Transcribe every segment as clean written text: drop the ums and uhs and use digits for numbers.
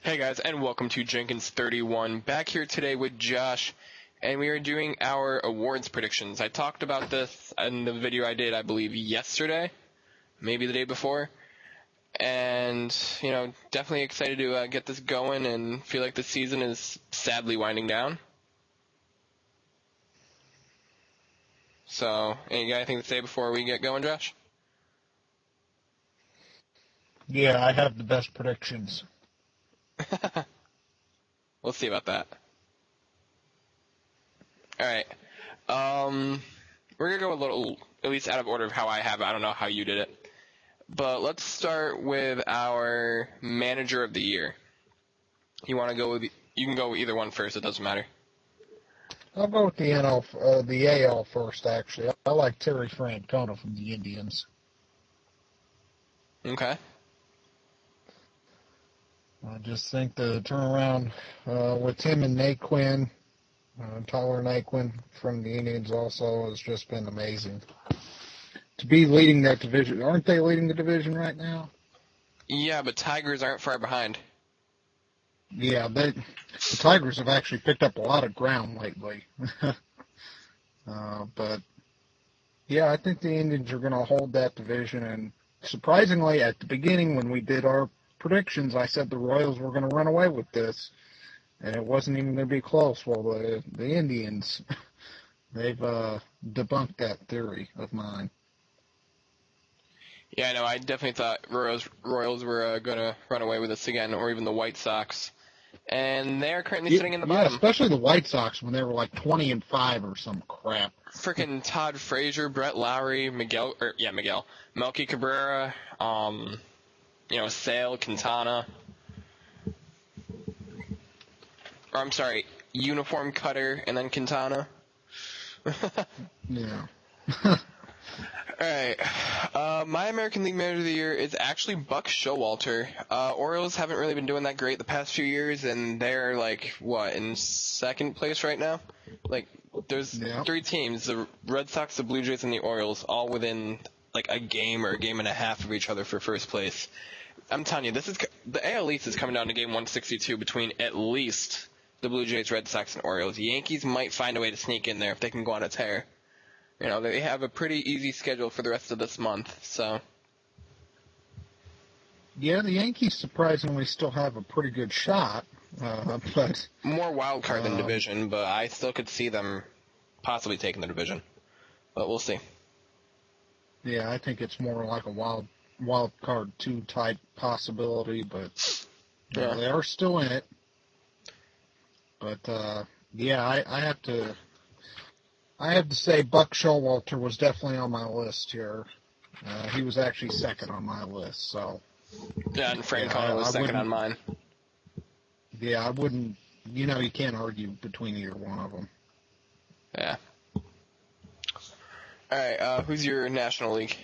Hey guys, and welcome to Jenkins 31. Back here today with Josh, and we are doing our awards predictions. I talked about this in the video I did, I believe, yesterday, maybe the day before, and, definitely excited to get this going and feel like the season is sadly winding down. So, you got anything to say before we get going, Josh? Yeah, I have the best predictions. We'll see about that. Alright. We're going to go a little, at least out of order of how I have it. I don't know how you did it. But let's start with our manager of the year. You want to go with, you can go with either one first, it doesn't matter. I'll go with the AL first, actually. I like Terry Francona from the Indians. Okay. I just think the turnaround with him and Naquin, Tyler Naquin from the Indians also has just been amazing. To be leading that division. Aren't they leading the division right now? Yeah, but Tigers aren't far behind. Yeah, the Tigers have actually picked up a lot of ground lately. But, yeah, I think the Indians are going to hold that division. And surprisingly, at the beginning when we did our predictions, I said the Royals were going to run away with this, and it wasn't even going to be close. Well, the Indians, they've debunked that theory of mine. Yeah, no, I definitely thought Royals were going to run away with this again, or even the White Sox. And they're currently sitting in the bottom. Yeah, especially the White Sox when they were like 20-5 or some crap. Freaking Todd Frazier, Brett Lowry, Miguel, Melky Cabrera, Sale, Quintana. Or, I'm sorry, Uniform Cutter, and then Quintana. Yeah. Alright, my American League Manager of the Year is actually Buck Showalter. Orioles haven't really been doing that great the past few years, and they're, in second place right now? There's three teams, the Red Sox, the Blue Jays, and the Orioles, all within, a game or a game and a half of each other for first place. I'm telling you, the AL East is coming down to game 162 between at least the Blue Jays, Red Sox, and Orioles. The Yankees might find a way to sneak in there if they can go on a tear. They have a pretty easy schedule for the rest of this month, so. Yeah, the Yankees surprisingly still have a pretty good shot, but more wild card than division, but I still could see them possibly taking the division. But we'll see. Yeah, I think it's more like a wild card 2 type possibility, but yeah. They are still in it. But I have to say Buck Showalter was definitely on my list here. He was actually second on my list, so. Yeah, and Francona was second on mine. Yeah, I wouldn't. You can't argue between either one of them. Yeah. All right, who's your National League?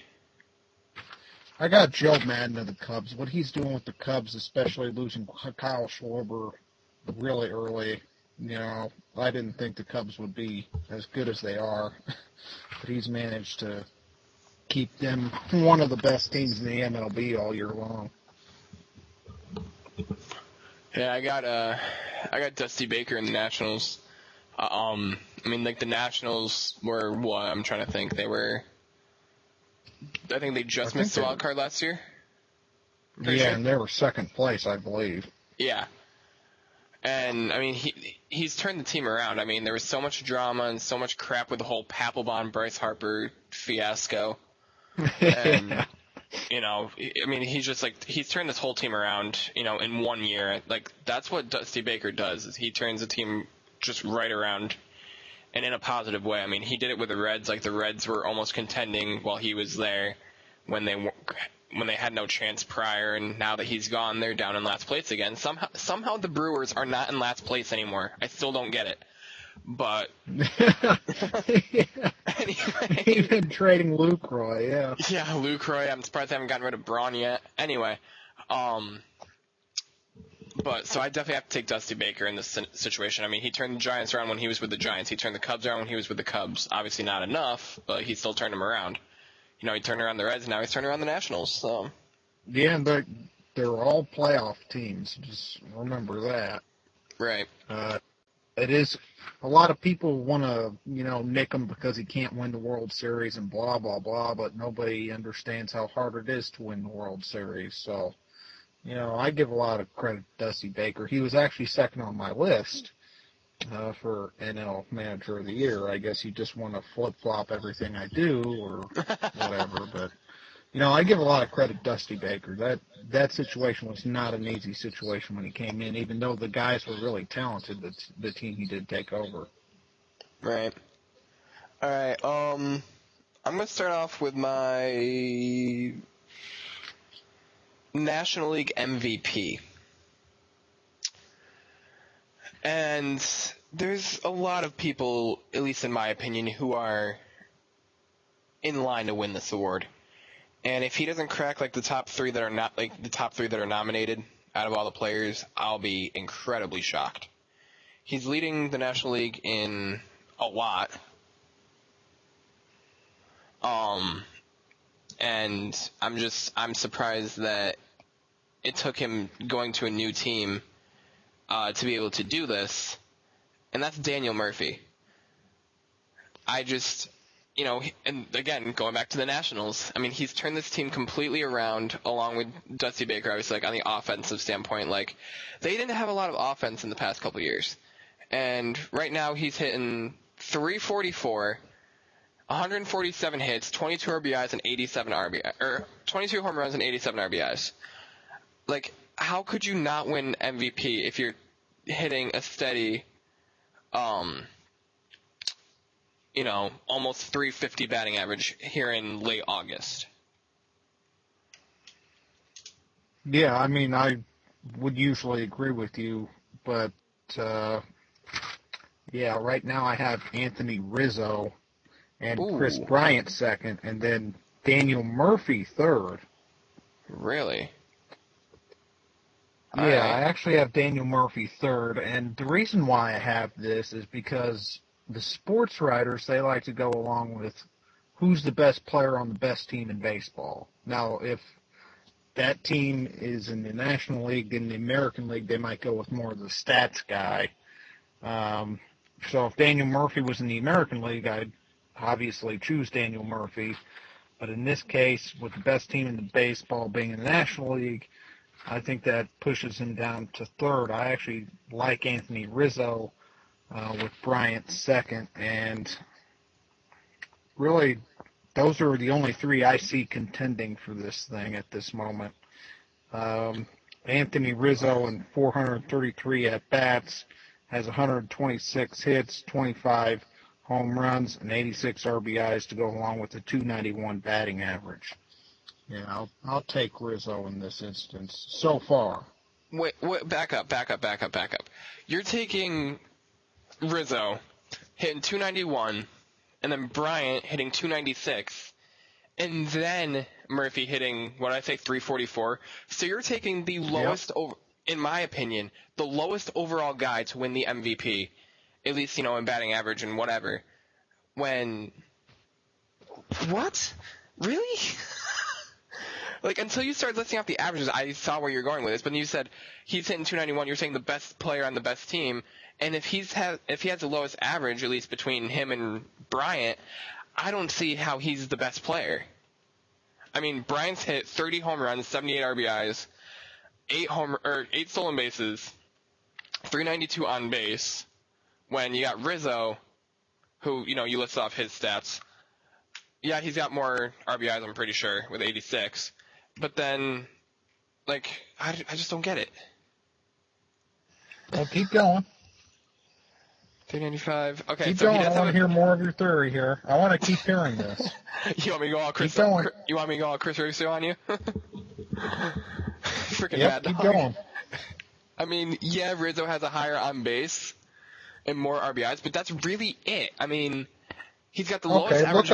I got Joe Madden of the Cubs. What he's doing with the Cubs, especially losing Kyle Schwarber really early, I didn't think the Cubs would be as good as they are, but he's managed to keep them one of the best teams in the MLB all year long. Yeah, I got Dusty Baker in the Nationals. The Nationals were what? I'm trying to think. I think they just missed the wild card last year. And they were second place, I believe. Yeah. And, he's turned the team around. There was so much drama and so much crap with the whole Papelbon, Bryce Harper fiasco. And, he's turned this whole team around, in 1 year. That's what Dusty Baker does, is he turns the team just right around and in a positive way. He did it with the Reds. The Reds were almost contending while he was there when they had no chance prior, and now that he's gone, they're down in last place again. Somehow the Brewers are not in last place anymore. I still don't get it. But anyway, even trading Lucroy, yeah. Yeah, Lucroy. I'm surprised they haven't gotten rid of Braun yet. Anyway, but so I definitely have to take Dusty Baker in this situation. He turned the Giants around when he was with the Giants. He turned the Cubs around when he was with the Cubs. Obviously not enough, but he still turned them around. He turned around the Reds, and now he's turning around the Nationals. So. Yeah, but they're all playoff teams. Just remember that. Right. It is a lot of people want to, nick him because he can't win the World Series and blah blah blah, but nobody understands how hard it is to win the World Series. So, I give a lot of credit to Dusty Baker. He was actually second on my list for NL Manager of the Year. I guess you just want to flip flop everything I do or whatever, but. I give a lot of credit to Dusty Baker. That situation was not an easy situation when he came in, even though the guys were really talented, the team he did take over. Right. All right. I'm going to start off with my National League MVP. And there's a lot of people, at least in my opinion, who are in line to win this award. And if he doesn't crack the top three that are nominated out of all the players, I'll be incredibly shocked. He's leading the National League in a lot. And I'm surprised that it took him going to a new team to be able to do this. And that's Daniel Murphy. And again, going back to the Nationals, he's turned this team completely around along with Dusty Baker, obviously, on the offensive standpoint. They didn't have a lot of offense in the past couple of years. And right now he's hitting 344, 147 hits, 22 RBIs, and 87 RBI, or 22 home runs and 87 RBIs. How could you not win MVP if you're hitting a steady, almost 350 batting average here in late August? Yeah, I would usually agree with you, but right now I have Anthony Rizzo and Chris Bryant second, and then Daniel Murphy third. Really? Yeah, right. I actually have Daniel Murphy third, and the reason why I have this is because the sports writers, they like to go along with who's the best player on the best team in baseball. Now, if that team is in the National League, in the American League, they might go with more of the stats guy. So if Daniel Murphy was in the American League, I'd obviously choose Daniel Murphy. But in this case, with the best team in the baseball being in the National League, I think that pushes him down to third. I actually like Anthony Rizzo with Bryant second, and really those are the only three I see contending for this thing at this moment. Anthony Rizzo in 433 at-bats has 126 hits, 25 home runs, and 86 RBIs to go along with the 291 batting average. Yeah, I'll take Rizzo in this instance so far. Wait, back up. You're taking Rizzo hitting 291, and then Bryant hitting 296, and then Murphy hitting, 344. So you're taking the lowest, in my opinion, the lowest overall guy to win the MVP, at least, in batting average and whatever. What? Really? Until you started listing off the averages, I saw where you're going with this, but then you said he's hitting 291, you're saying the best player on the best team, and if he has the lowest average, at least between him and Bryant, I don't see how he's the best player. Bryant's hit 30 home runs, 78 RBIs, 8 stolen bases, 392 on base, when you got Rizzo, who, you list off his stats. Yeah, he's got more RBIs, I'm pretty sure, with 86. But then, I just don't get it. Well, keep going. 395. Okay, keep so going. I want to hear more of your theory here. I want to keep hearing this. You want me to go all Chris? You want me to go all Chris Rizzo on you? Freaking bad dog. Keep going. Yeah, Rizzo has a higher on base and more RBIs, but that's really it. He's got the lowest average.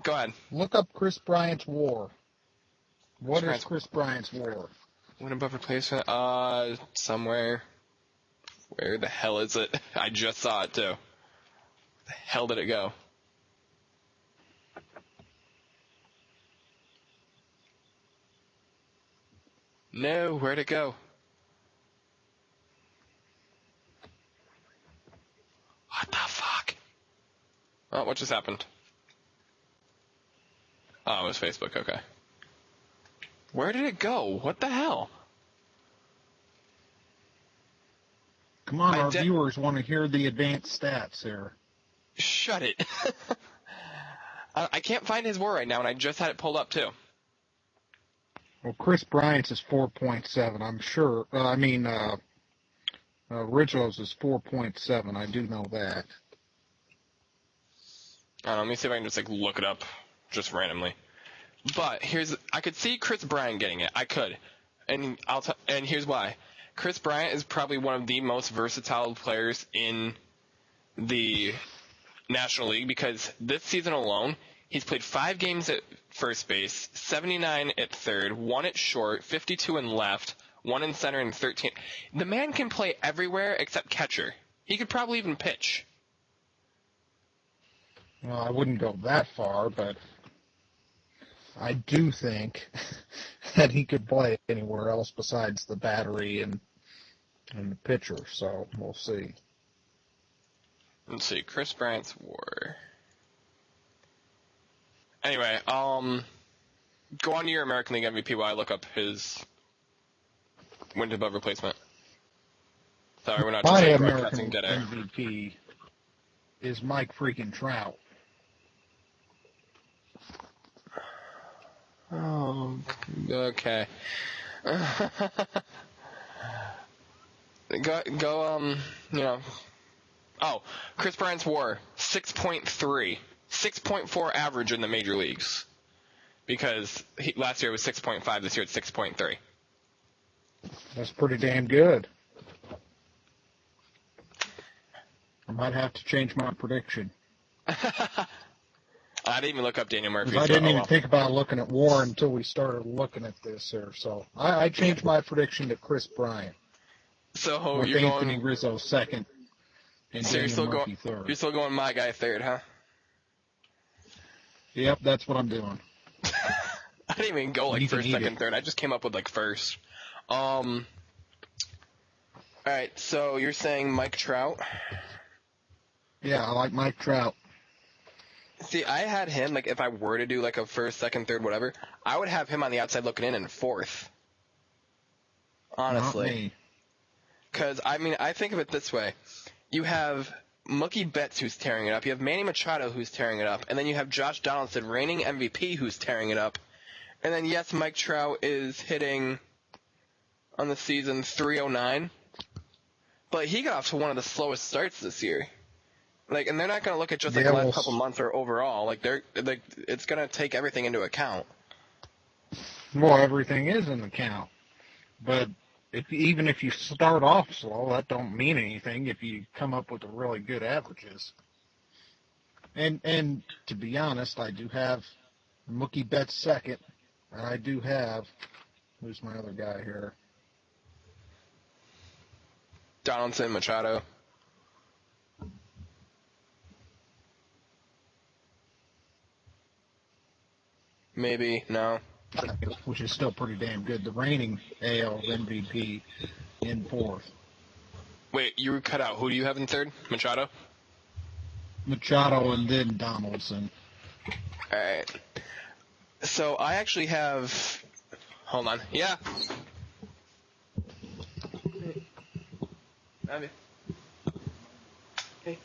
Go ahead. Look up Chris Bryant's WAR. What is Chris Bryant's WAR? Win above replacement? Somewhere. Where the hell is it? I just saw it too. Where the hell did it go? No, where'd it go? What the fuck? Oh, what just happened? Oh, it was Facebook, okay. Where did it go? What the hell? Come on, our viewers want to hear the advanced stats here. Shut it. I can't find his WAR right now, and I just had it pulled up, too. Well, Chris Bryant's is 4.7, I'm sure. Rizzo's is 4.7. I do know that. Let me see if I can just, look it up just randomly. But I could see Chris Bryant getting it. I could. And and here's why. Chris Bryant is probably one of the most versatile players in the National League because this season alone, he's played 5 games at first base, 79 at third, 1 at short, 52 in left, 1 in center, and 13. The man can play everywhere except catcher. He could probably even pitch. Well, I wouldn't go that far, but I do think that he could play anywhere else besides the battery and the pitcher, so we'll see. Let's see, Chris Bryant's WAR. Anyway, go on to your American League MVP while I look up his win above replacement. Sorry, we're not just broadcasting dead air. My MVP is Mike freaking Trout. Oh, okay. Oh, Chris Bryant's WAR, 6.3. 6.4 average in the major leagues. Because last year it was 6.5, this year it's 6.3. That's pretty damn good. I might have to change my prediction. I didn't even look up Daniel Murphy. I didn't even think about looking at WAR until we started looking at this here. So I changed my prediction to Chris Bryant. So with you're Anthony going Rizzo second and so Daniel Murphy third. You're still going my guy third, huh? Yep, that's what I'm doing. I didn't even go first, second, third. I just came up with first. All right, so you're saying Mike Trout? Yeah, I like Mike Trout. See, I had him, if I were to do, a first, second, third, whatever, I would have him on the outside looking in fourth. Honestly. Because, I think of it this way. You have Mookie Betts who's tearing it up. You have Manny Machado who's tearing it up. And then you have Josh Donaldson, reigning MVP, who's tearing it up. And then, yes, Mike Trout is hitting on the season 309. But he got off to one of the slowest starts this year. And they're not going to look at just the last couple months or overall. It's going to take everything into account. Well, everything is in account. But even if you start off slow, that don't mean anything if you come up with really good averages. And to be honest, I do have Mookie Betts second, and I do have, who's my other guy here? Donaldson, Machado. Maybe, no. Which is still pretty damn good. The reigning AL MVP in fourth. Wait, you were cut out. Who do you have in third? Machado? Machado and then Donaldson. All right. So I actually have... Hold on. Yeah. Hey.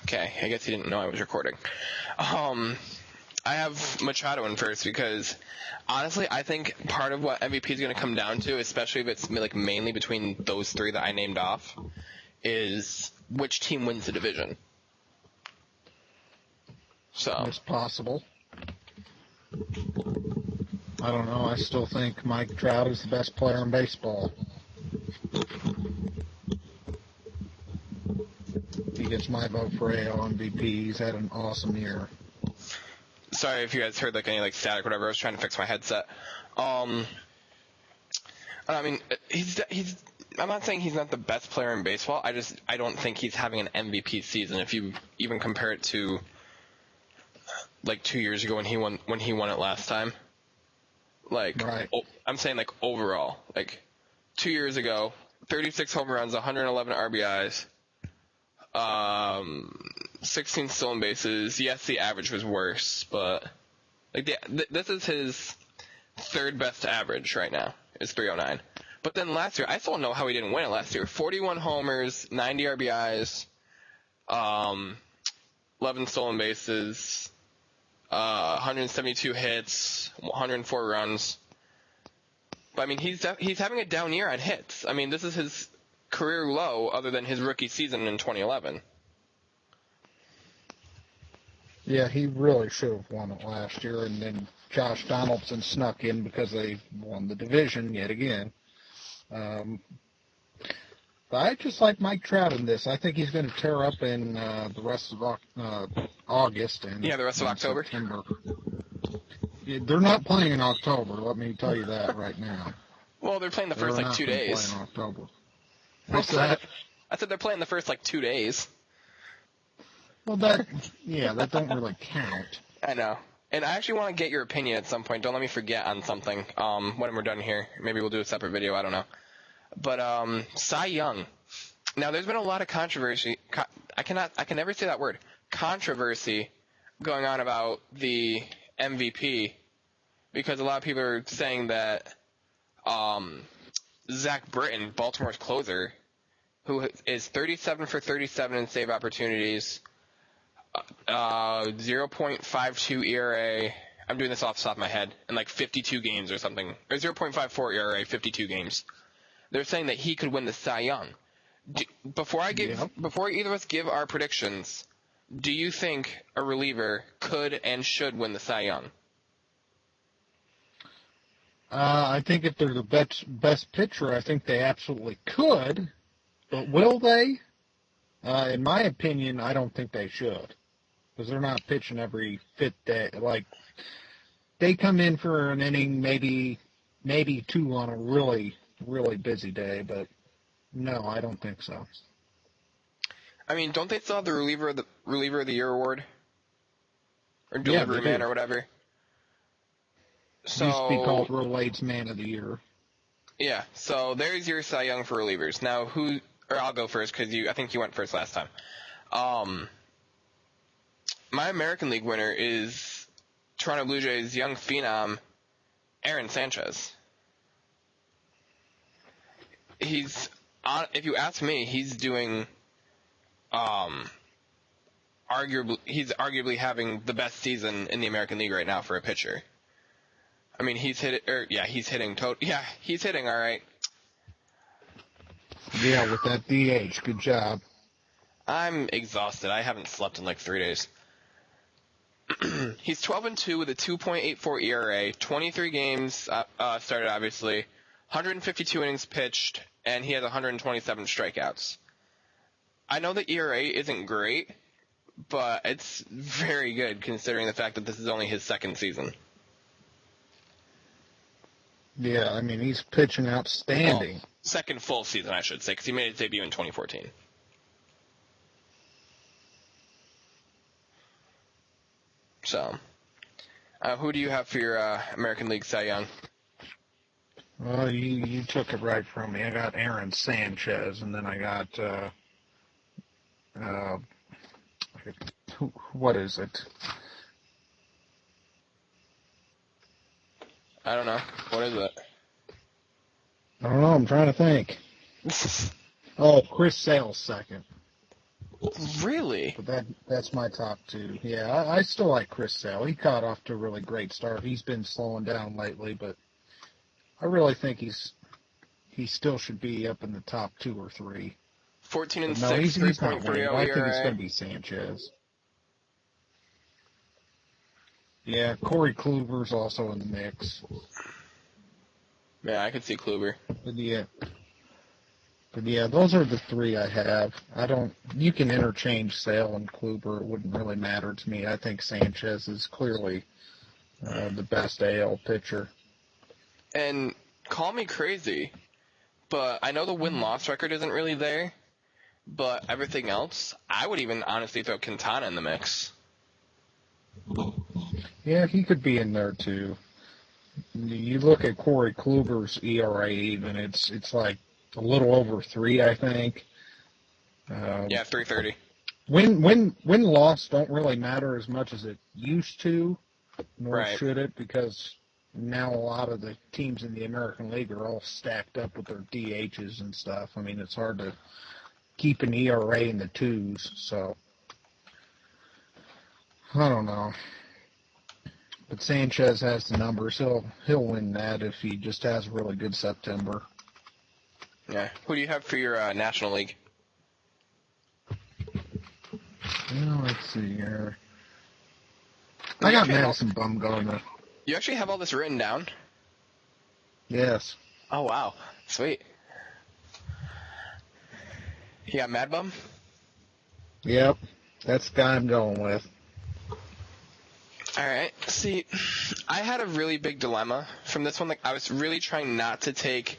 Okay, I guess he didn't know I was recording. I have Machado in first because, honestly, I think part of what MVP is going to come down to, especially if it's mainly between those three that I named off, is which team wins the division. So it's possible. I don't know. I still think Mike Trout is the best player in baseball. He gets my vote for AL MVP. He's had an awesome year. Sorry if you guys heard any static or whatever. I was trying to fix my headset. I'm not saying he's not the best player in baseball. I don't think he's having an MVP season. If you even compare it to 2 years ago when he won it last time. Like, Right. I'm saying like overall. Like 2 years ago, 36 home runs, 111 RBIs, 16 stolen bases. Yes, the average was worse, but like this is his third best average right now. Is 309. But then last year, I still don't know how he didn't win it last year. 41 homers, 90 RBIs, 11 stolen bases, 172 hits, 104 runs. But I mean, he's having a down year on hits. I mean, this is his career low, other than his rookie season in 2011. Yeah, he really should have won it last year, and then Josh Donaldson snuck in because they won the division yet again. But I just like Mike Trout in this. I think he's going to tear up in the rest of August and Yeah, the rest of October. September. Yeah, they're not playing in October. Let me tell you that right now. Well, they're playing the first They're like not 2 gonna days. play in October. What's that? I said they're playing the first like 2 days. Well, that don't really count. I know. And I actually want to get your opinion at some point. Don't let me forget on something. When we're done here, maybe we'll do a separate video. I don't know. But Cy Young. Now, there's been a lot of controversy. I can never say that word. Controversy going on about the MVP because a lot of people are saying that Zach Britton, Baltimore's closer, who is 37 for 37 in save opportunities, 0.52 ERA. I'm doing this off the top of my head, in like 52 games or something, or 0.54 ERA, 52 games. They're saying that he could win the Cy Young. Before either of us give our predictions, do you think a reliever could and should win the Cy Young? I think if they're the best pitcher, I think they absolutely could. But will they? In my opinion, I don't think they should. Because they're not pitching every fifth day. Like, they come in for an inning, maybe two on a really, really busy day. But no, I don't think so. I mean, don't they still have the reliever of the year award? Or delivery man or whatever? So, used to be called Rollade's Man of the Year. Yeah, so there's your Cy Young for relievers. Now, I'll go first because I think you went first last time. My American League winner is Toronto Blue Jays young phenom, Aaron Sanchez. If you ask me, he's doing, arguably having the best season in the American League right now for a pitcher. I mean, he's hitting all right. Yeah, with that DH, good job. I'm exhausted. I haven't slept in like 3 days. He's 12-2 with a 2.84 ERA, 23 games started, obviously, 152 innings pitched, and he has 127 strikeouts. I know the ERA isn't great, but it's very good considering the fact that this is only his second season. Yeah, I mean, he's pitching outstanding. Well, second full season, I should say, because he made his debut in 2014. So, who do you have for your American League Cy Young? Well, you took it right from me. I got Aaron Sanchez, and then I got, what is it? I don't know. What is it? I don't know. I'm trying to think. Oh, Chris Sale's second. Really? But that's my top two. Yeah, I still like Chris Sale. He caught off to a really great start. He's been slowing down lately, but I really think he still should be up in the top 2 or 3. 14-6, no, he's not 3.30 winning. I think it's ERA. going to be Sanchez. Yeah, Corey Kluber's also in the mix. Yeah, I could see Kluber. But yeah, those are the 3 I have. You can interchange Sale and Kluber. It wouldn't really matter to me. I think Sanchez is clearly the best AL pitcher. And call me crazy, but I know the win-loss record isn't really there, but everything else, I would even honestly throw Quintana in the mix. Yeah, he could be in there too. You look at Corey Kluber's ERA even, it's like a little over 3, I think. Yeah, 330. Win loss don't really matter as much as it used to, nor Right. should it, because now a lot of the teams in the American League are all stacked up with their DHs and stuff. I mean, it's hard to keep an ERA in the 2s, so I don't know. But Sanchez has the numbers. He'll win that if he just has a really good September. Yeah. Who do you have for your National League? Well, let's see here. I got Madison Bumgarner. You actually have all this written down? Yes. Oh, wow. Sweet. You got Mad Bum? Yep. That's the guy I'm going with. All right. See, I had a really big dilemma from this one. Like, I was really trying not to take,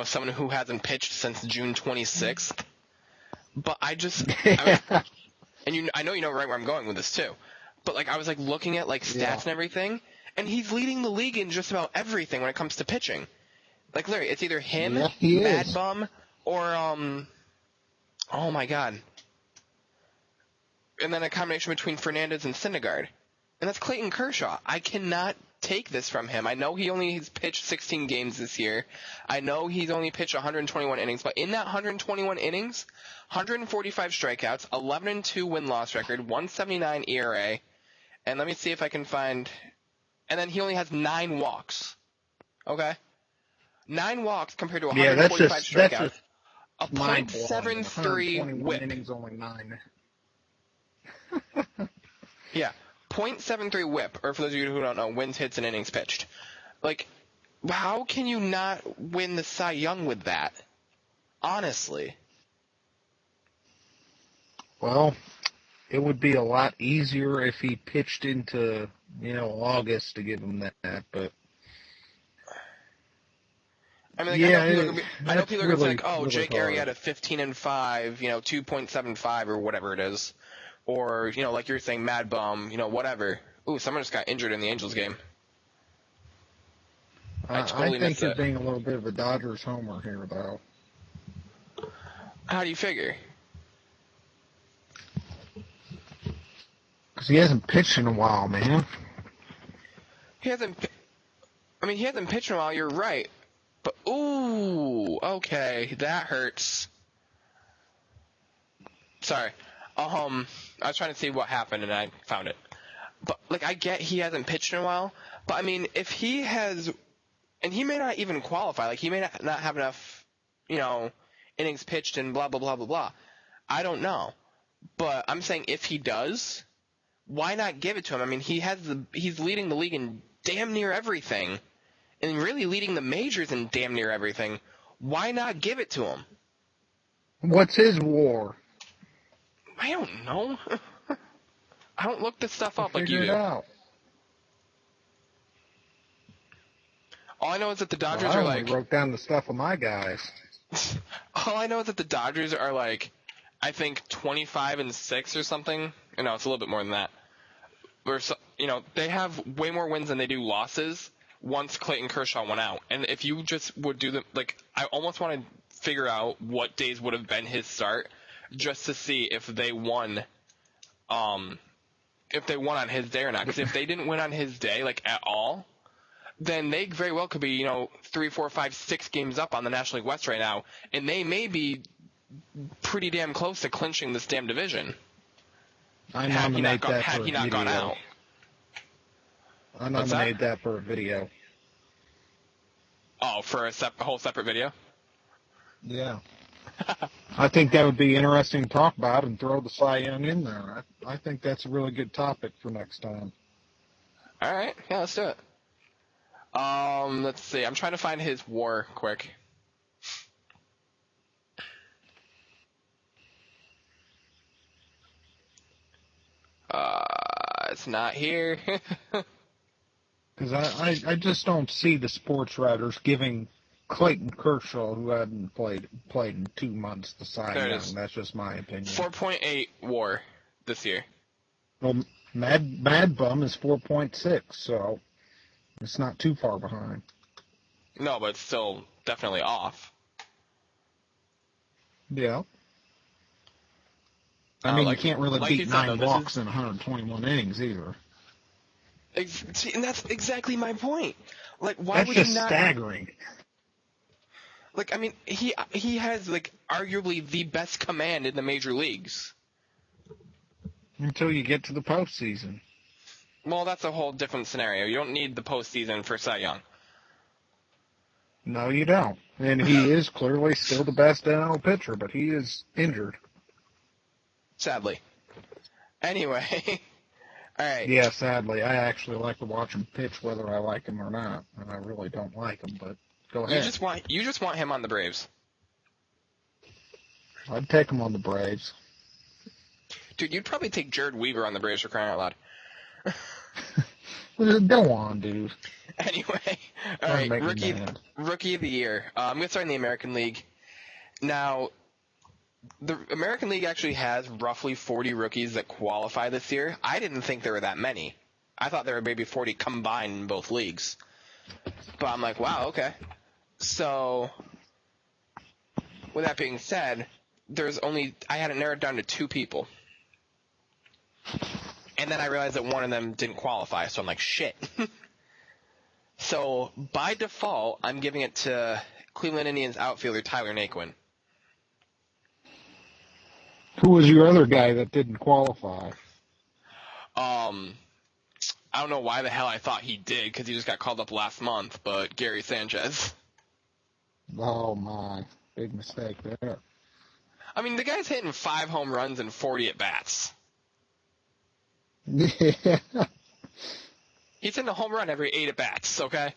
someone who hasn't pitched since June 26th. But I know you know right where I'm going with this too. But like, I was like looking at like stats and everything, and he's leading the league in just about everything when it comes to pitching. Like, literally, it's either him, Mad Bum, or oh my God. And then a combination between Fernandez and Syndergaard. And that's Clayton Kershaw. I cannot take this from him. I know he only has pitched 16 games this year. I know he's only pitched 121 innings, but in that 121 innings, 145 strikeouts, 11-2 win-loss record, 179 ERA, and let me see if I can find. And then he only has 9 walks. Okay, 9 walks compared to 145 strikeouts. A .73 WHIP. Innings, only 9. Yeah. .73 WHIP, or for those of you who don't know, wins, hits, and innings pitched. Like, how can you not win the Cy Young with that? Honestly. Well, it would be a lot easier if he pitched into, August to give him that, but... I mean, like, I know people are going to be like, oh, Jake Arrieta 15-5, 2.75 or whatever it is. Or, like you're saying, Mad Bum, whatever. Ooh, someone just got injured in the Angels game. I think you're being a little bit of a Dodgers homer here, though. How do you figure? Because he hasn't pitched in a while, man. He hasn't pitched in a while, you're right. But, ooh, okay, that hurts. Sorry. I was trying to see what happened, and I found it. But, like, I get he hasn't pitched in a while, but, I mean, if he has, and he may not even qualify, like, he may not have enough, innings pitched and blah, blah, blah, blah, blah. I don't know. But I'm saying if he does, why not give it to him? I mean, he's leading the league in damn near everything, and really leading the majors in damn near everything. Why not give it to him? What's his WAR? I don't know. I don't look this stuff up like you do. Figure it out. All I know is that the Dodgers are like... I wrote down the stuff of my guys. All I know is that the Dodgers are like, I think 25-6 or something. No, it's a little bit more than that. Or they have way more wins than they do losses once Clayton Kershaw went out. And if you just would do I almost want to figure out what days would have been his start, just to see if they won on his day or not. Because if they didn't win on his day, at all, then they very well could be, 3, 4, 5, 6 games up on the National League West right now, and they may be pretty damn close to clinching this damn division. I nominate that for a video. Had he not gone out. I nominate that for a video. Oh, for a whole separate video? Yeah. I think that would be interesting to talk about and throw the Cy Young in there. I think that's a really good topic for next time. All right. Yeah, let's do it. Let's see. I'm trying to find his WAR quick. It's not here. Because I just don't see the sports writers giving Clayton Kershaw, who hadn't played in 2 months, the Cy Young. That's just my opinion. 4.8 WAR this year. Well, Mad Bum is 4.6, so It's not too far behind. No, but it's still definitely off. Yeah. I mean, you can't really beat you said, 9 walks in 121 innings either. And that's exactly my point. Like, why That's would just you not? staggering. Like, I mean, he has, like, arguably the best command in the major leagues. Until you get to the postseason. Well, that's a whole different scenario. You don't need the postseason for Cy Young. No, you don't. And he is clearly still the best NL pitcher, but he is injured. Sadly. Anyway. All right. Yeah, sadly. I actually like to watch him pitch whether I like him or not. And I really don't like him, but go ahead. You just want him on the Braves. I'd take him on the Braves. Dude, you'd probably take Jared Weaver on the Braves for crying out loud. Go on, dude. Anyway, all right, rookie of the year. I'm going to start in the American League. Now, the American League actually has roughly 40 rookies that qualify this year. I didn't think there were that many. I thought there were maybe 40 combined in both leagues. But I'm like, wow, okay. So, with that being said, I had it narrowed down to 2 people. And then I realized that one of them didn't qualify, so I'm like, shit. So, by default, I'm giving it to Cleveland Indians outfielder Tyler Naquin. Who was your other guy that didn't qualify? I don't know why the hell I thought he did, because he just got called up last month, but Gary Sanchez. Oh, my. Big mistake there. I mean, the guy's hitting 5 home runs and 40 at-bats. Yeah. He's hitting a home run every 8 at-bats, okay?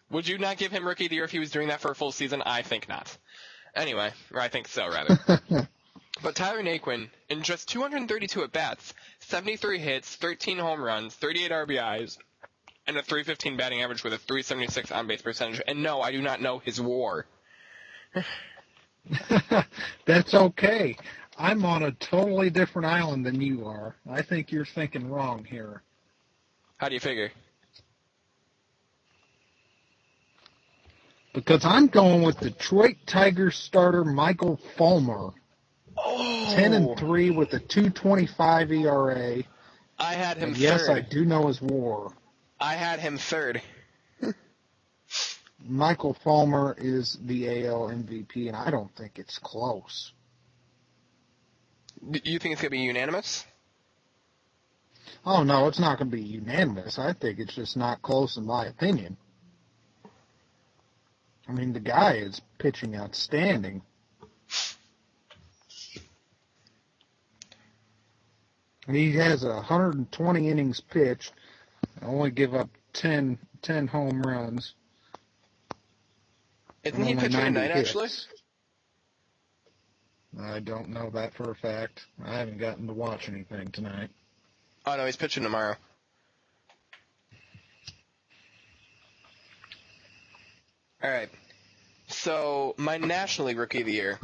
Would you not give him Rookie of the Year if he was doing that for a full season? I think not. Anyway, or I think so, rather. But Tyler Naquin, in just 232 at-bats, 73 hits, 13 home runs, 38 RBIs, and a .315 batting average with a .376 on-base percentage. And no, I do not know his WAR. That's okay. I'm on a totally different island than you are. I think you're thinking wrong here. How do you figure? Because I'm going with Detroit Tigers starter Michael Fulmer. Oh. 10-3 with a 2.25 ERA. I had him and third. Yes, I do know his WAR. I had him third. Michael Fulmer is the AL MVP, and I don't think it's close. Do you think it's going to be unanimous? Oh, no, it's not going to be unanimous. I think it's just not close in my opinion. I mean, the guy is pitching outstanding. He has 120 innings pitched, only give up 10 home runs. Isn't he pitching tonight, actually? I don't know that for a fact. I haven't gotten to watch anything tonight. Oh, no, he's pitching tomorrow. All right. So, my National League Rookie of the Year,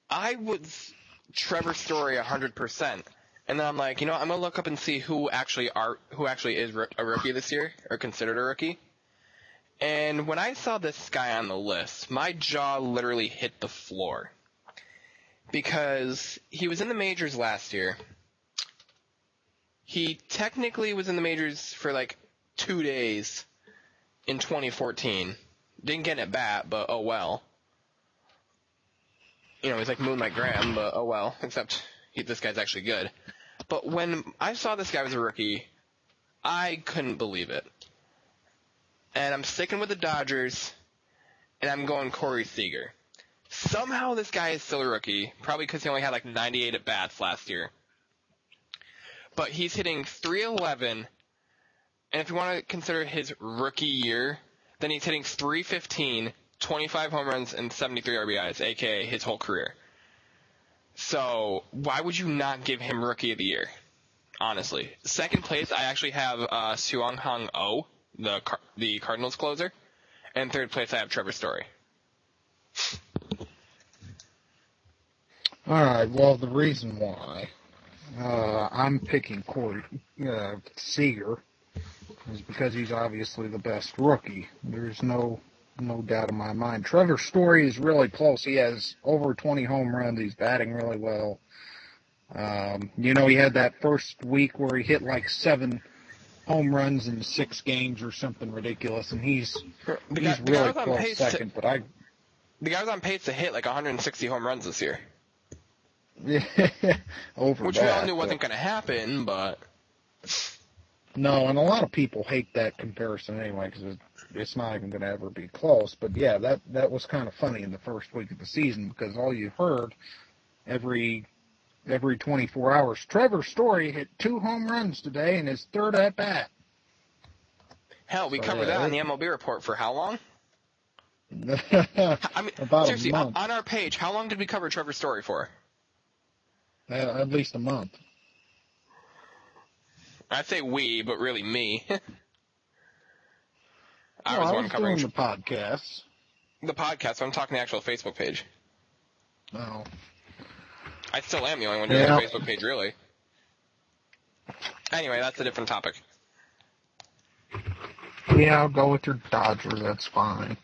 I was Trevor Story 100%. And then I'm like, I'm going to look up and see who actually is a rookie this year, or considered a rookie. And when I saw this guy on the list, my jaw literally hit the floor. Because he was in the majors last year. He technically was in the majors for like 2 days in 2014. Didn't get an at bat, but oh well. He's like Moonlight Graham, but oh well. Except this guy's actually good. But when I saw this guy was a rookie, I couldn't believe it. And I'm sticking with the Dodgers, and I'm going Corey Seager. Somehow this guy is still a rookie, probably because he only had like 98 at-bats last year. But he's hitting .311, and if you want to consider his rookie year, then he's hitting .315, 25 home runs, and 73 RBIs, a.k.a. his whole career. So, why would you not give him Rookie of the Year? Honestly. Second place, I actually have Seung-Hong Oh, the Cardinals closer. And third place, I have Trevor Story. All right, well, the reason why I'm picking Corey Seager is because he's obviously the best rookie. There's no doubt in my mind. Trevor Story is really close. He has over 20 home runs. He's batting really well. He had that first week where he hit like 7 home runs in 6 games or something ridiculous, and he's really close second. The guy was on pace to hit like 160 home runs this year. Yeah, which we all knew wasn't going to happen, but no, and a lot of people hate that comparison anyway because it's not even going to ever be close. But yeah, that was kind of funny in the first week of the season because all you heard every 24 hours, Trevor Story hit 2 home runs today in his 3rd at bat. Hell, we covered that on the MLB report for how long? I mean, about seriously, a month. On our page, how long did we cover Trevor Story for? At least a month. I'd say we, but really me. I was covering the podcasts. The podcast, I'm talking the actual Facebook page. No. I still am the only one doing the Facebook page, really. Anyway, that's a different topic. Yeah, I'll go with your Dodger. That's fine.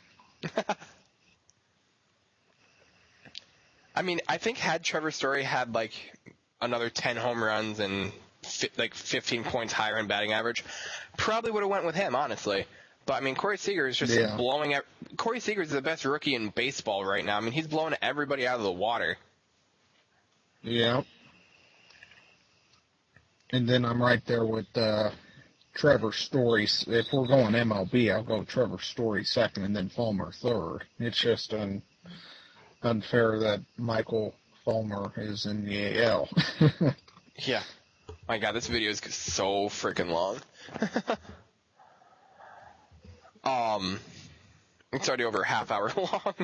I mean, I think had Trevor Story had like another 10 home runs and like 15 points higher in batting average, probably would have went with him, honestly. But I mean, Corey Seager is just blowing up. Corey Seager is the best rookie in baseball right now. I mean, he's blowing everybody out of the water. Yeah. And then I'm right there with Trevor Story. If we're going MLB, I'll go Trevor Story second and then Fulmer third. It's just unfair that Michael Fulmer is in the AL. Yeah. My God, this video is so freaking long. It's already over a half hour long.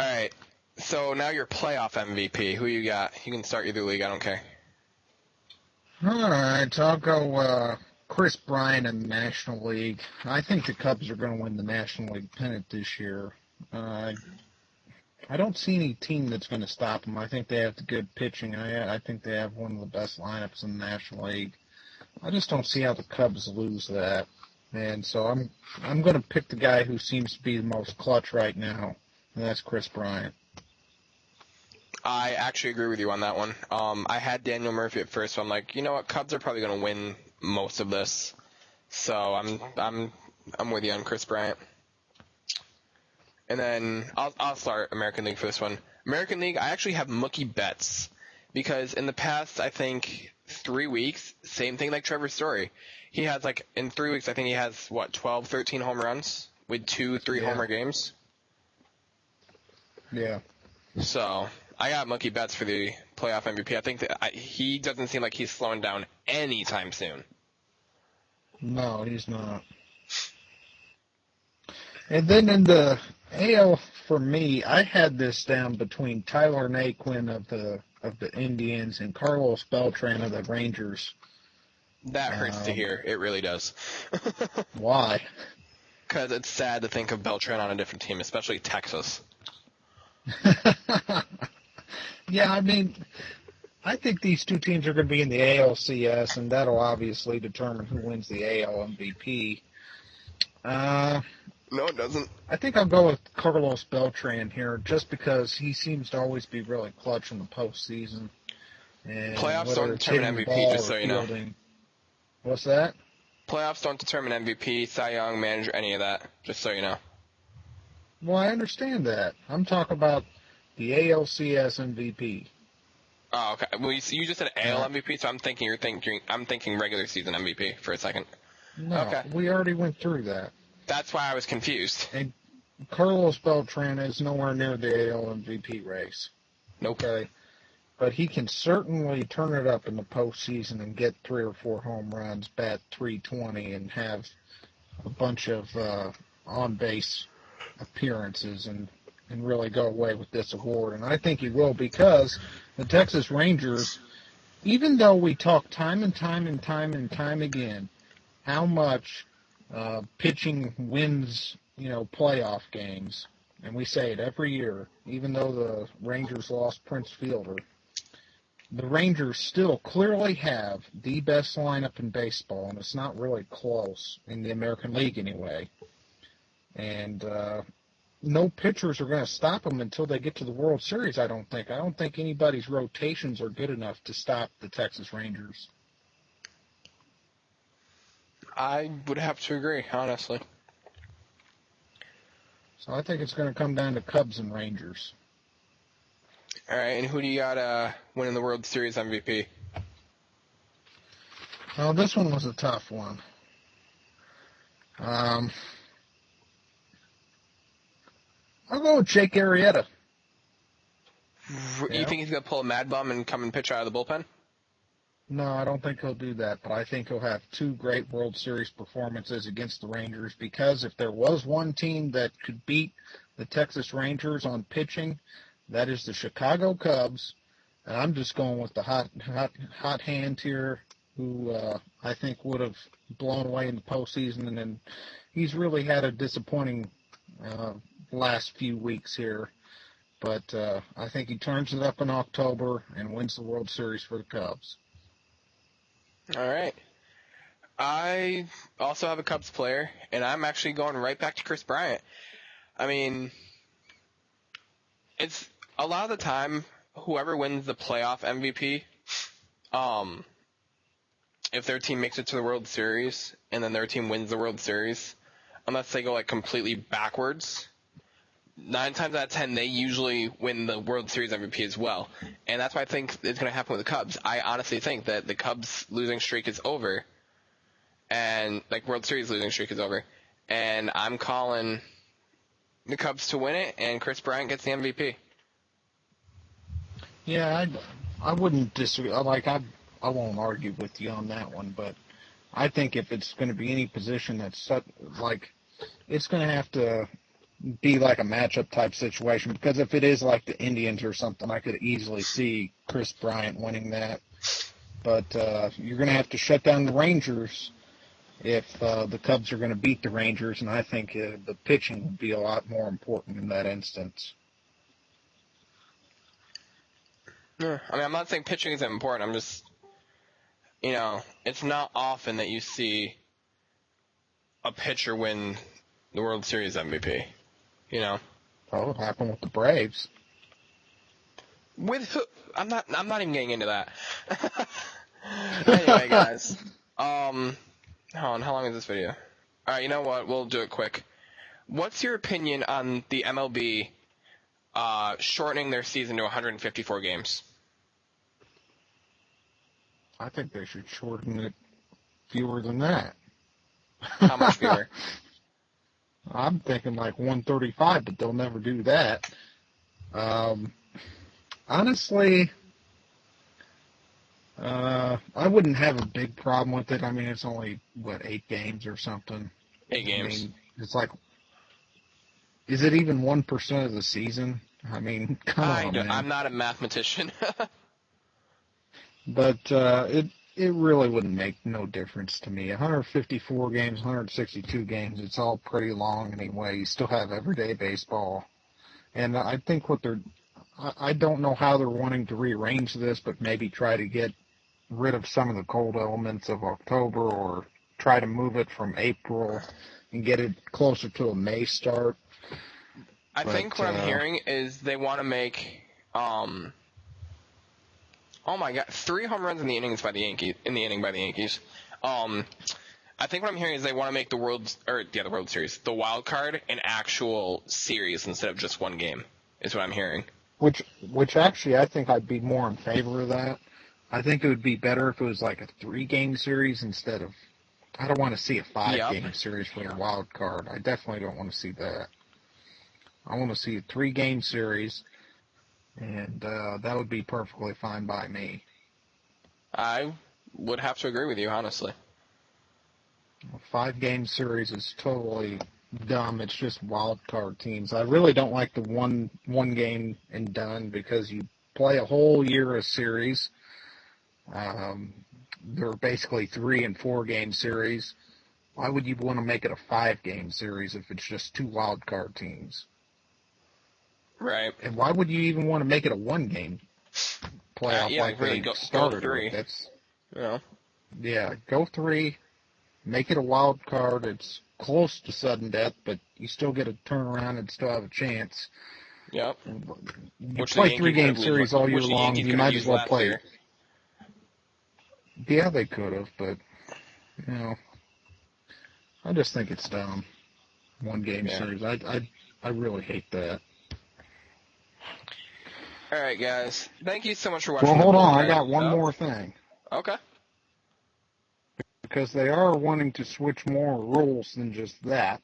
Alright, so now your playoff MVP. Who you got? You can start either league, I don't care. Alright, I'll go Chris Bryant in the National League. I think the Cubs are going to win the National League pennant this year. I don't see any team that's going to stop them. I think they have the good pitching. I think they have one of the best lineups in the National League. I just don't see how the Cubs lose that. And so I'm going to pick the guy who seems to be the most clutch right now, and that's Chris Bryant. I actually agree with you on that one. I had Daniel Murphy at first, so I'm like, you know what, Cubs are probably going to win most of this. So I'm with you on Chris Bryant. And then I'll start American League for this one. American League, I actually have Mookie Betts because in the past, I think 3 weeks, same thing like Trevor Story. He has in 3 weeks, I think he has 12, 13 home runs with 2-3 homer games. Yeah. So I got Mookie Betts for the playoff MVP. I think that he doesn't seem like he's slowing down anytime soon. No, he's not. And then in the AL for me, I had this down between Tyler Naquin of the Indians and Carlos Beltran of the Rangers. That hurts to hear. It really does. Why? Because it's sad to think of Beltran on a different team, especially Texas. Yeah, I mean, I think these two teams are going to be in the ALCS, and that'll obviously determine who wins the AL MVP. No, it doesn't. I think I'll go with Carlos Beltran here, just because he seems to always be really clutch in the postseason. And playoffs don't determine MVP, just so you know. What's that? Playoffs don't determine MVP, Cy Young, manager, any of that, just so you know. Well, I understand that. I'm talking about the ALCS MVP. Oh, okay. Well, you just said AL MVP, so I'm thinking regular season MVP for a second. No, okay. We already went through that. That's why I was confused. And Carlos Beltran is nowhere near the AL MVP race. Nope. Okay. But he can certainly turn it up in the postseason and get 3 or 4 home runs, bat .320, and have a bunch of on-base appearances and really go away with this award. And I think he will, because the Texas Rangers, even though we talk time and time again how much pitching wins, playoff games, and we say it every year, even though the Rangers lost Prince Fielder, the Rangers still clearly have the best lineup in baseball, and it's not really close in the American League anyway. And no pitchers are going to stop them until they get to the World Series, I don't think. I don't think anybody's rotations are good enough to stop the Texas Rangers. I would have to agree, honestly. So I think it's going to come down to Cubs and Rangers. All right, and who do you got winning the World Series MVP? Well, this one was a tough one. I'll go with Jake Arrieta. You think he's going to pull a mad bum and come and pitch out of the bullpen? No, I don't think he'll do that, but I think he'll have two great World Series performances against the Rangers, because if there was one team that could beat the Texas Rangers on pitching, that is the Chicago Cubs. And I'm just going with the hot hand here, who I think would have blown away in the postseason, and then he's really had a disappointing last few weeks here. But I think he turns it up in October and wins the World Series for the Cubs. All right. I also have a Cubs player, and I'm actually going right back to Chris Bryant. I mean, it's a lot of the time, whoever wins the playoff MVP, if their team makes it to the World Series and then their team wins the World Series, unless they go like completely backwards, 9 times out of 10 they usually win the World Series MVP as well. And that's what I think is going to happen with the Cubs. I honestly think that the Cubs losing streak is over, and like World Series losing streak is over, and I'm calling the Cubs to win it, and Chris Bryant gets the MVP. Yeah, I wouldn't disagree. I won't argue with you on that one, but I think if it's going to be any position that's it's going to have to be like a matchup type situation, because if it is like the Indians or something, I could easily see Chris Bryant winning that. But you're going to have to shut down the Rangers if the Cubs are going to beat the Rangers, and I think the pitching would be a lot more important in that instance. Yeah, I mean, I'm not saying pitching isn't important. I'm just, it's not often that you see a pitcher win the World Series MVP. Well, it happened with the Braves. With who? I'm not even getting into that. Anyway, guys. Hold on, how long is this video? Alright, you know what? We'll do it quick. What's your opinion on the MLB shortening their season to 154 games? I think they should shorten it fewer than that. How much fewer? I'm thinking like 135, but they'll never do that. Honestly, I wouldn't have a big problem with it. I mean, it's only, 8 games or something? 8 games. I mean, it's like, is it even 1% of the season? I mean, come on, man. I'm not a mathematician. But it really wouldn't make no difference to me. 154 games, 162 games, it's all pretty long anyway. You still have everyday baseball. And I think I don't know how they're wanting to rearrange this, but maybe try to get rid of some of the cold elements of October, or try to move it from April and get it closer to a May start. I think what I'm hearing is they want to make, oh my God, 3 home runs in the inning by the Yankees. I think what I'm hearing is they want to make the World Series, the wild card, an actual series instead of just one game, is what I'm hearing. Which actually I think I'd be more in favor of that. I think it would be better if it was like a 3-game series instead of, I don't want to see a 5-game series for the wild card. I definitely don't want to see that. I want to see a 3-game series, and that would be perfectly fine by me. I would have to agree with you, honestly. A 5-game series is totally dumb. It's just wild card teams. I really don't like the one game and done, because you play a whole year of series. They're basically 3 and 4 game series. Why would you want to make it a 5-game series if it's just 2 wild card teams? Right. And why would you even want to make it a 1-game playoff yeah, like really they go started three. with. It's You know. yeah, go 3, make it a wild card. It's close to sudden death, but you still get a turnaround and still have a chance. Yep. You Which the play Yankees 3-game series all year which the long. Yankees You could have might as used well last play. year. Yeah, they could have, but I just think it's dumb. 1-game Yeah. series. I really hate that. All right, guys. Thank you so much for Well, watching the hold on. I bullpen. got one Oh, more thing. okay. Because they are wanting to switch more rules than just that.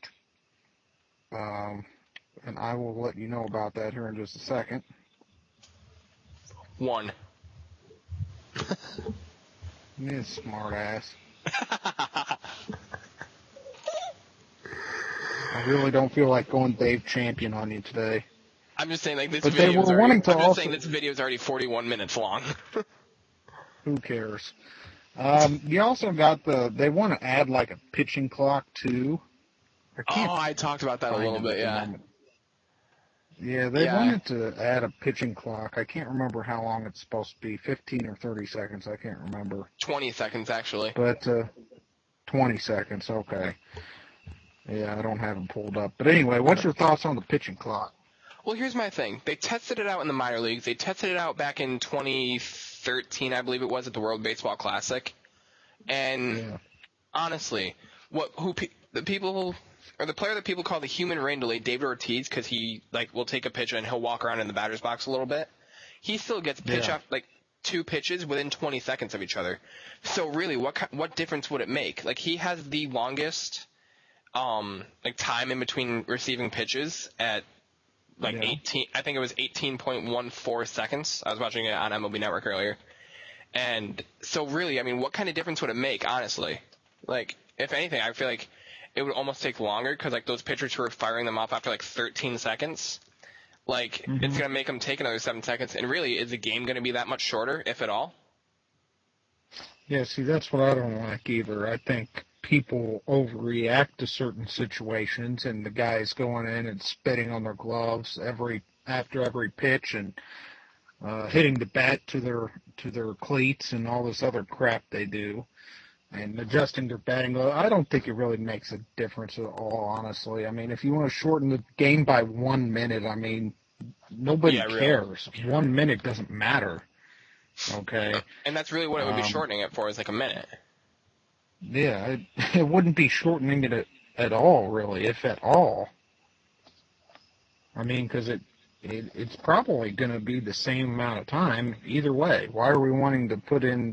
And I will let you know about that here in just a second. 1. You smart ass. I really don't feel like going Dave Champion on you today. I'm just saying, like, this But they video were is already. wanting to I'm just also. saying this video is already 41 minutes long. Who cares? You also got they want to add like a pitching clock too. I talked about that a little bit. Yeah. Yeah, they Yeah. wanted to add a pitching clock. I can't remember how long it's supposed to be, 15 or 30 seconds. I can't remember. 20 seconds actually. But 20 seconds, okay. Yeah, I don't have them pulled up. But anyway, what's your thoughts on the pitching clock? Well, here's my thing. They tested it out in the minor leagues. They tested it out back in 2013, I believe it was, at the World Baseball Classic. And honestly, the player that people call the human rain delay, David Ortiz, because he will take a pitch and he'll walk around in the batter's box a little bit. He still gets pitch off 2 pitches within 20 seconds of each other. So really, what difference would it make? Like, he has the longest time in between receiving pitches at 18. I think it was 18.14 seconds. I was watching it on MLB Network earlier. And so really, I mean, what kind of difference would it make, honestly? Like, if anything, I feel like it would almost take longer because, those pitchers who are firing them off after, 13 seconds, it's going to make them take another 7 seconds. And really, is the game going to be that much shorter, if at all? Yeah, see, that's what I don't like either. I think people overreact to certain situations, and the guys going in and spitting on their gloves after every pitch and hitting the bat to their cleats and all this other crap they do, and adjusting their batting glove. I don't think it really makes a difference at all, honestly. I mean, if you want to shorten the game by 1 minute, I mean, nobody cares. Really. 1 minute doesn't matter. Okay. And that's really what it would be shortening it for, is a minute. Yeah, it wouldn't be shortening it at all, really, if at all. I mean, because it's probably going to be the same amount of time either way. Why are we wanting to put in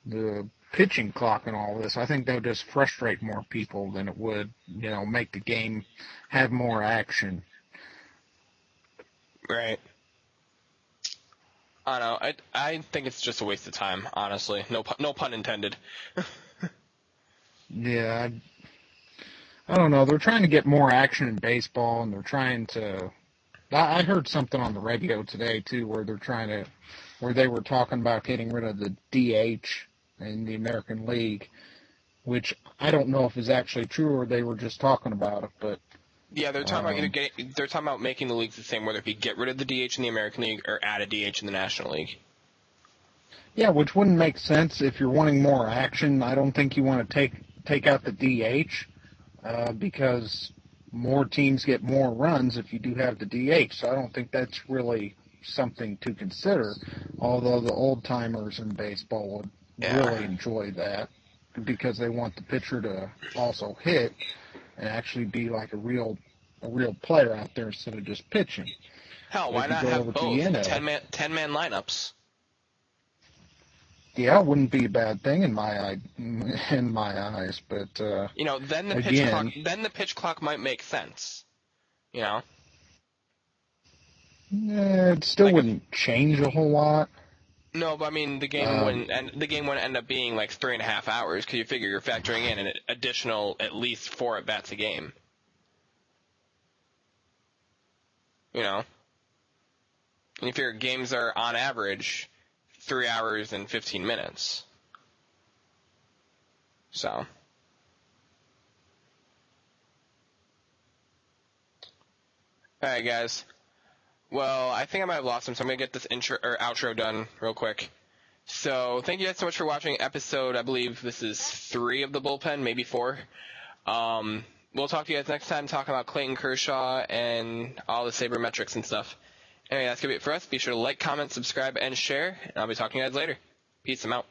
the pitching clock and all this? I think that would just frustrate more people than it would, make the game have more action. Right. I don't know. I think it's just a waste of time, honestly. No pun intended. Yeah, I don't know. They're trying to get more action in baseball, and they're trying to. I heard something on the radio today too, where they were talking about getting rid of the DH in the American League, which I don't know if is actually true or they were just talking about it, but. Yeah, they're talking about making the leagues the same, whether if you get rid of the DH in the American League or add a DH in the National League. Yeah, which wouldn't make sense if you're wanting more action. I don't think you want to take out the DH because more teams get more runs if you do have the DH. So I don't think that's really something to consider, although the old-timers in baseball would really enjoy that because they want the pitcher to also hit and actually be like a real player out there instead of just pitching. Hell, why not have both 10-man lineups? Yeah, it wouldn't be a bad thing in my eyes, but then the pitch clock might make sense. It still wouldn't change a whole lot. No, but I mean the game wouldn't end up being 3.5 hours because you figure you're factoring in an additional at least 4 at bats a game. And you figure games are on average 3 hours and 15 minutes. So. All right, guys. Well, I think I might have lost him, so I'm going to get this intro or outro done real quick. So, thank you guys so much for watching episode, I believe this is 3 of the bullpen, maybe 4. We'll talk to you guys next time talking about Clayton Kershaw and all the sabermetrics and stuff. Anyway, that's going to be it for us. Be sure to like, comment, subscribe, and share, and I'll be talking to you guys later. Peace, I'm out.